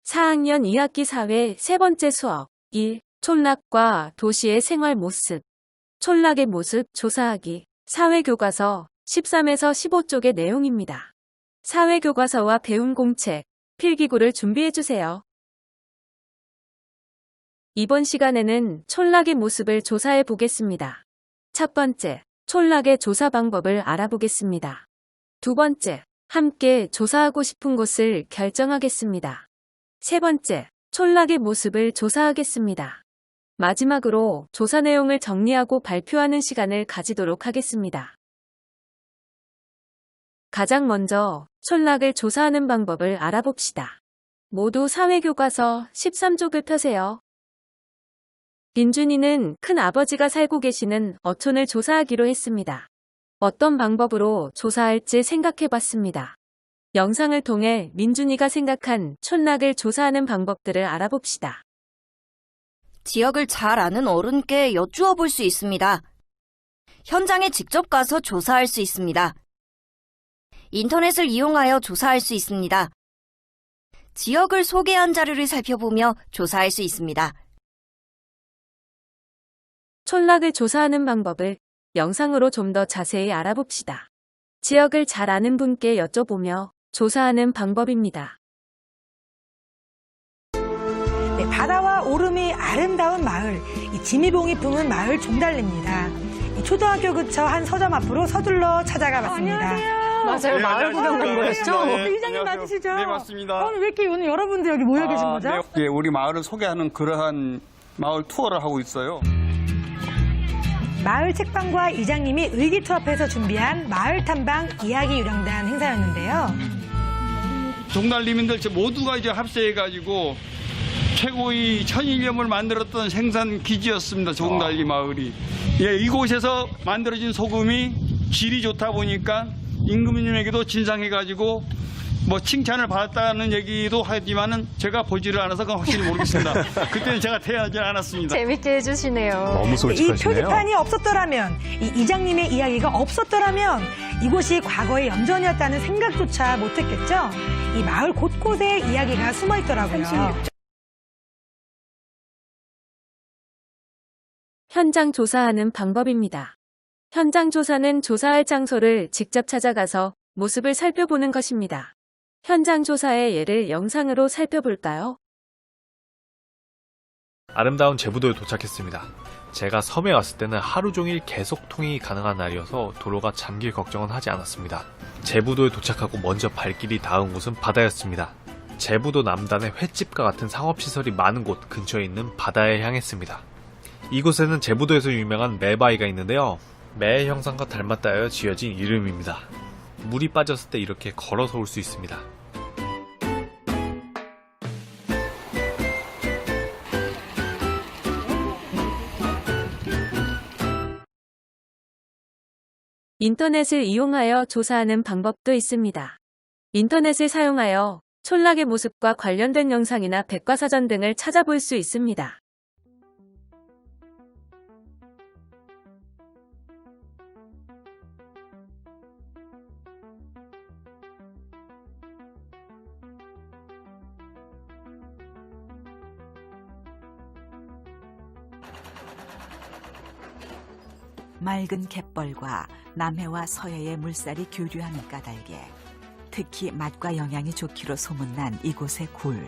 4학년 2학기 사회 세 번째 수업 1. 촌락과 도시의 생활 모습. 촌락의 모습 조사하기. 사회교과서 13에서 15쪽의 내용입니다. 사회교과서와 배움 공책, 필기구를 준비해주세요. 이번 시간에는 촌락의 모습을 조사해 보겠습니다. 첫 번째, 촌락의 조사 방법을 알아보겠습니다. 두 번째, 함께 조사하고 싶은 곳을 결정하겠습니다. 세 번째, 촌락의 모습을 조사하겠습니다. 마지막으로 조사 내용을 정리하고 발표하는 시간을 가지도록 하겠습니다. 가장 먼저 촌락을 조사하는 방법을 알아봅시다. 모두 사회교과서 13쪽을 펴세요. 민준이는 큰아버지가 살고 계시는 어촌을 조사하기로 했습니다. 어떤 방법으로 조사할지 생각해봤습니다. 영상을 통해 민준이가 생각한 촌락을 조사하는 방법들을 알아봅시다. 지역을 잘 아는 어른께 여쭈어 볼 수 있습니다. 현장에 직접 가서 조사할 수 있습니다. 인터넷을 이용하여 조사할 수 있습니다. 지역을 소개한 자료를 살펴보며 조사할 수 있습니다. 촌락을 조사하는 방법을 영상으로 좀 더 자세히 알아봅시다. 지역을 잘 아는 분께 여쭤보며 조사하는 방법입니다. 네, 바다와 오름이 아름다운 마을, 이 지미봉이 품은 마을 종달리입니다. 이 초등학교 근처 한 서점 앞으로 서둘러 찾아가 봤습니다. 맞아요. 네, 마을 구경 간 거였죠? 네, 이장님 맞으시죠? 네, 맞습니다. 오늘 왜 이렇게 오늘 여러분들 여기 모여 계신 거죠? 네, 우리 마을을 소개하는 그러한 마을 투어를 하고 있어요. 마을 책방과 이장님이 의기투합해서 준비한 마을 탐방 이야기 유령단 행사였는데요. 종달리민들 모두가 이제 합세해가지고 최고의 천일염을 만들었던 생산 기지였습니다. 종달리 마을이. 예, 이곳에서 만들어진 소금이 질이 좋다 보니까 임금님에게도 진상해가지고 뭐 칭찬을 받았다는 얘기도 하지만은 제가 보지를 않아서 그건 확실히 모르겠습니다. 그때는 제가 태어나지 않았습니다. 재밌게 해주시네요. 너무 이 솔직하시네요. 표지판이 없었더라면, 이 이장님의 이야기가 없었더라면 이곳이 과거의 염전이었다는 생각조차 못했겠죠? 이 마을 곳곳에 이야기가 숨어 있더라고요. 현장 조사하는 방법입니다. 현장 조사는 조사할 장소를 직접 찾아가서 모습을 살펴보는 것입니다. 현장 조사의 예를 영상으로 살펴볼까요? 아름다운 제부도에 도착했습니다. 제가 섬에 왔을 때는 하루 종일 계속 통행이 가능한 날이어서 도로가 잠길 걱정은 하지 않았습니다. 제부도에 도착하고 먼저 발길이 닿은 곳은 바다였습니다. 제부도 남단에 횟집과 같은 상업시설이 많은 곳 근처에 있는 바다에 향했습니다. 이곳에는 제부도에서 유명한 매바위가 있는데요. 매의 형상과 닮았다 하여 지어진 이름입니다. 물이 빠졌을 때 이렇게 걸어서 올 수 있습니다. 인터넷을 이용하여 조사하는 방법도 있습니다. 인터넷을 사용하여 촌락의 모습과 관련된 영상이나 백과사전 등을 찾아볼 수 있습니다. 맑은 갯벌과 남해와 서해의 물살이 교류하는 까닭에 특히 맛과 영양이 좋기로 소문난 이곳의 굴.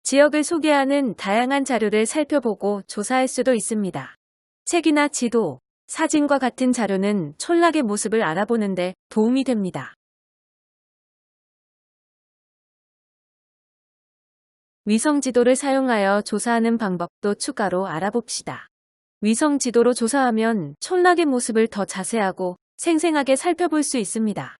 지역을 소개하는 다양한 자료를 살펴보고 조사할 수도 있습니다. 책이나 지도, 사진과 같은 자료는 촌락의 모습을 알아보는 데 도움이 됩니다. 위성 지도를 사용하여 조사하는 방법도 추가로 알아봅시다. 위성 지도로 조사하면 촌락의 모습을 더 자세하고 생생하게 살펴볼 수 있습니다.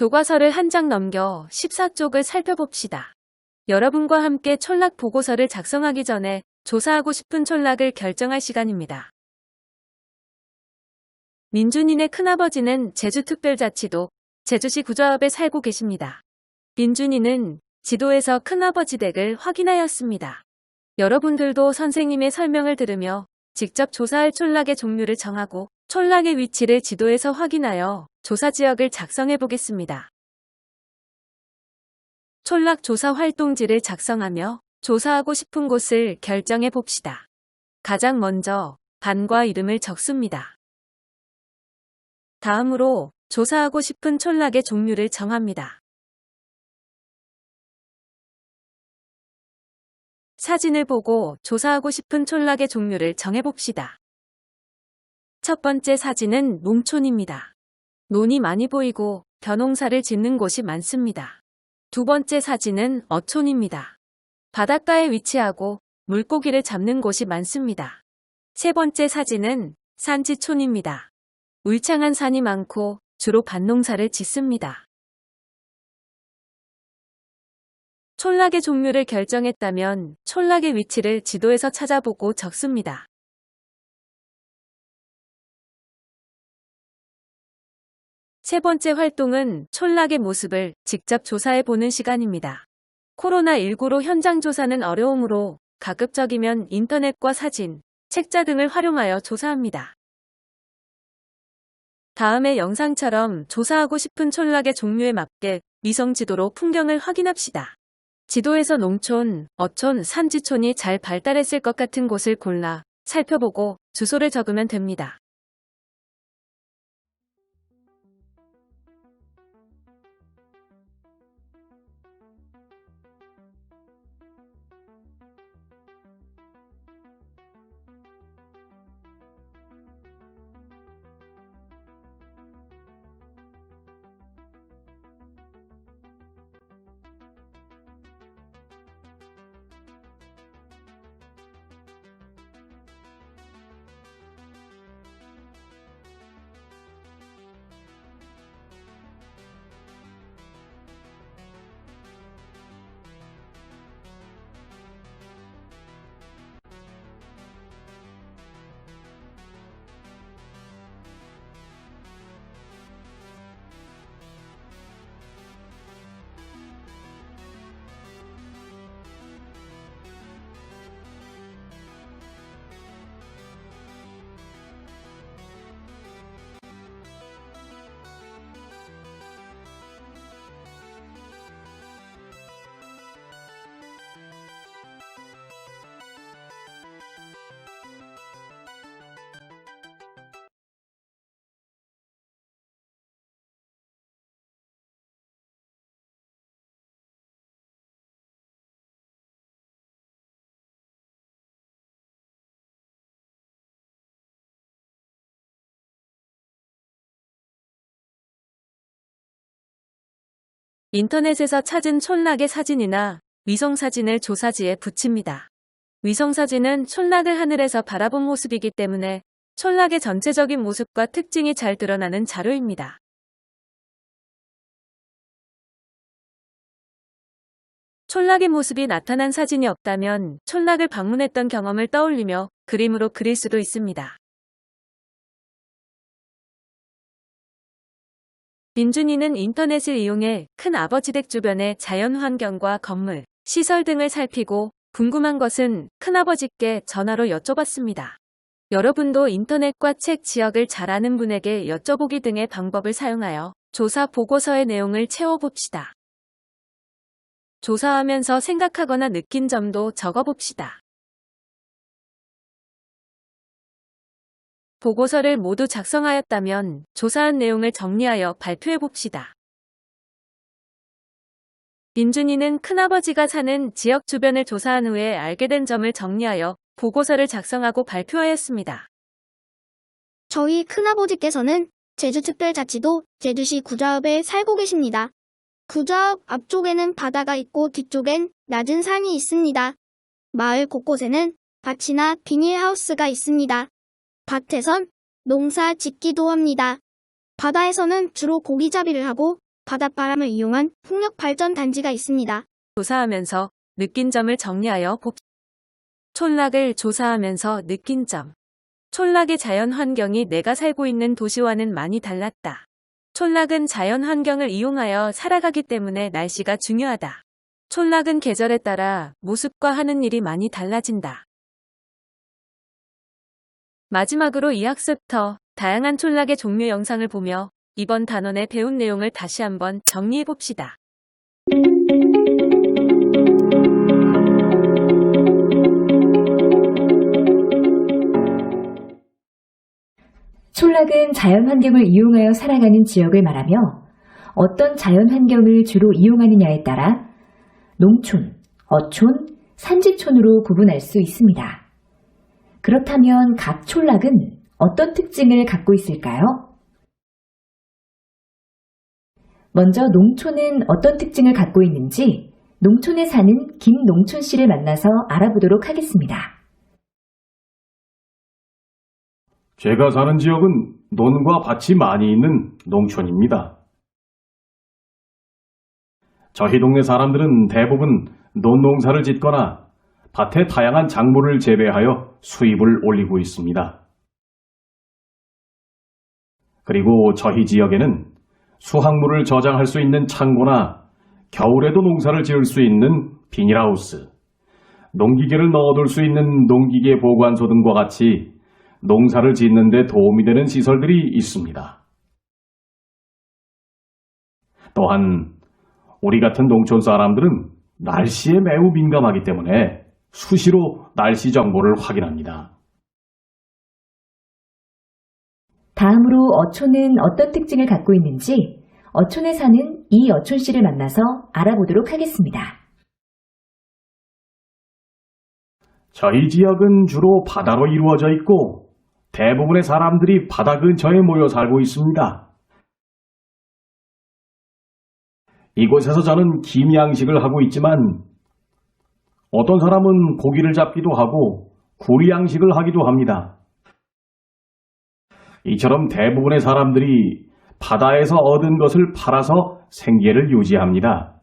교과서를 한 장 넘겨 14쪽을 살펴봅시다. 여러분과 함께 촌락 보고서를 작성하기 전에 조사하고 싶은 촌락을 결정할 시간입니다. 민준이네 큰아버지는 제주특별자치도 제주시 구좌읍에 살고 계십니다. 민준이는 지도에서 큰아버지 댁을 확인하였습니다. 여러분들도 선생님의 설명을 들으며 직접 조사할 촌락의 종류를 정하고 촌락의 위치를 지도에서 확인하여 조사 지역을 작성해 보겠습니다. 촌락 조사 활동지를 작성하며 조사하고 싶은 곳을 결정해 봅시다. 가장 먼저 반과 이름을 적습니다. 다음으로 조사하고 싶은 촌락의 종류를 정합니다. 사진을 보고 조사하고 싶은 촌락의 종류를 정해봅시다. 첫 번째 사진은 농촌입니다. 논이 많이 보이고 벼농사를 짓는 곳이 많습니다. 두 번째 사진은 어촌입니다. 바닷가에 위치하고 물고기를 잡는 곳이 많습니다. 세 번째 사진은 산지촌입니다. 울창한 산이 많고 주로 밭농사를 짓습니다. 촌락의 종류를 결정했다면 촌락의 위치를 지도에서 찾아보고 적습니다. 세 번째 활동은 촌락의 모습을 직접 조사해보는 시간입니다. 코로나19로 현장 조사는 어려우므로 가급적이면 인터넷과 사진, 책자 등을 활용하여 조사합니다. 다음의 영상처럼 조사하고 싶은 촌락의 종류에 맞게 위성지도로 풍경을 확인합시다. 지도에서 농촌, 어촌, 산지촌이 잘 발달했을 것 같은 곳을 골라 살펴보고 주소를 적으면 됩니다. 인터넷에서 찾은 촌락의 사진이나 위성사진을 조사지에 붙입니다. 위성사진은 촌락을 하늘에서 바라본 모습이기 때문에 촌락의 전체적인 모습과 특징이 잘 드러나는 자료입니다. 촌락의 모습이 나타난 사진이 없다면 촌락을 방문했던 경험을 떠올리며 그림으로 그릴 수도 있습니다. 민준이는 인터넷을 이용해 큰아버지 댁 주변의 자연환경과 건물, 시설 등을 살피고 궁금한 것은 큰아버지께 전화로 여쭤봤습니다. 여러분도 인터넷과 책 지역을 잘 아는 분에게 여쭤보기 등의 방법을 사용하여 조사 보고서의 내용을 채워봅시다. 조사하면서 생각하거나 느낀 점도 적어봅시다. 보고서를 모두 작성하였다면 조사한 내용을 정리하여 발표해봅시다. 민준이는 큰아버지가 사는 지역 주변을 조사한 후에 알게 된 점을 정리하여 보고서를 작성하고 발표하였습니다. 저희 큰아버지께서는 제주특별자치도 제주시 구좌읍에 살고 계십니다. 구좌읍 앞쪽에는 바다가 있고 뒤쪽엔 낮은 산이 있습니다. 마을 곳곳에는 밭이나 비닐하우스가 있습니다. 밭에선 농사 짓기도 합니다. 바다에서는 주로 고기잡이를 하고 바닷바람을 이용한 풍력 발전 단지가 있습니다. 조사하면서 느낀 점을 정리하여 촌락을 조사하면서 느낀 점. 촌락의 자연 환경이 내가 살고 있는 도시와는 많이 달랐다. 촌락은 자연 환경을 이용하여 살아가기 때문에 날씨가 중요하다. 촌락은 계절에 따라 모습과 하는 일이 많이 달라진다. 마지막으로 이 학습터 다양한 촌락의 종류 영상을 보며 이번 단원에 배운 내용을 다시 한번 정리해 봅시다. 촌락은 자연 환경을 이용하여 살아가는 지역을 말하며 어떤 자연 환경을 주로 이용하느냐에 따라 농촌, 어촌, 산지촌으로 구분할 수 있습니다. 그렇다면 각 촌락은 어떤 특징을 갖고 있을까요? 먼저 농촌은 어떤 특징을 갖고 있는지 농촌에 사는 김농촌 씨를 만나서 알아보도록 하겠습니다. 제가 사는 지역은 논과 밭이 많이 있는 농촌입니다. 저희 동네 사람들은 대부분 논농사를 짓거나 밭에 다양한 작물을 재배하여 수입을 올리고 있습니다. 그리고 저희 지역에는 수확물을 저장할 수 있는 창고나 겨울에도 농사를 지을 수 있는 비닐하우스, 농기계를 넣어둘 수 있는 농기계 보관소 등과 같이 농사를 짓는 데 도움이 되는 시설들이 있습니다. 또한 우리 같은 농촌 사람들은 날씨에 매우 민감하기 때문에 수시로 날씨 정보를 확인합니다. 다음으로 어촌은 어떤 특징을 갖고 있는지 어촌에 사는 이어촌 씨를 만나서 알아보도록 하겠습니다. 저희 지역은 주로 바다로 이루어져 있고 대부분의 사람들이 바다 근처에 모여 살고 있습니다. 이곳에서 저는 김 양식을 하고 있지만 어떤 사람은 고기를 잡기도 하고 구리 양식을 하기도 합니다. 이처럼 대부분의 사람들이 바다에서 얻은 것을 팔아서 생계를 유지합니다.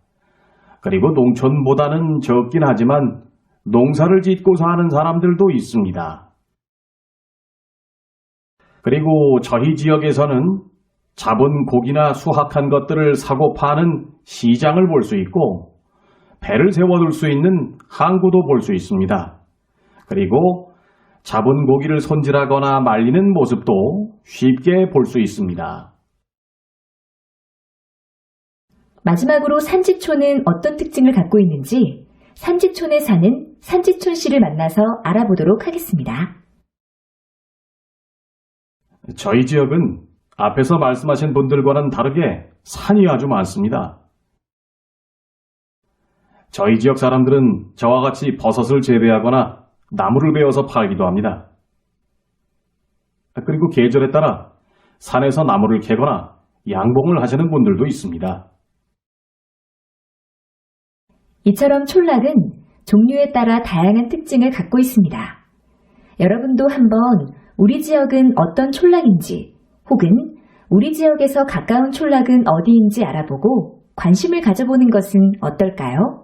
그리고 농촌보다는 적긴 하지만 농사를 짓고 사는 사람들도 있습니다. 그리고 저희 지역에서는 잡은 고기나 수확한 것들을 사고 파는 시장을 볼 수 있고 배를 세워둘 수 있는 항구도 볼 수 있습니다. 그리고 잡은 고기를 손질하거나 말리는 모습도 쉽게 볼 수 있습니다. 마지막으로 산지촌은 어떤 특징을 갖고 있는지 산지촌에 사는 산지촌 씨를 만나서 알아보도록 하겠습니다. 저희 지역은 앞에서 말씀하신 분들과는 다르게 산이 아주 많습니다. 저희 지역 사람들은 저와 같이 버섯을 재배하거나 나무를 베어서 팔기도 합니다. 그리고 계절에 따라 산에서 나무를 캐거나 양봉을 하시는 분들도 있습니다. 이처럼 촌락은 종류에 따라 다양한 특징을 갖고 있습니다. 여러분도 한번 우리 지역은 어떤 촌락인지 혹은 우리 지역에서 가까운 촌락은 어디인지 알아보고 관심을 가져보는 것은 어떨까요?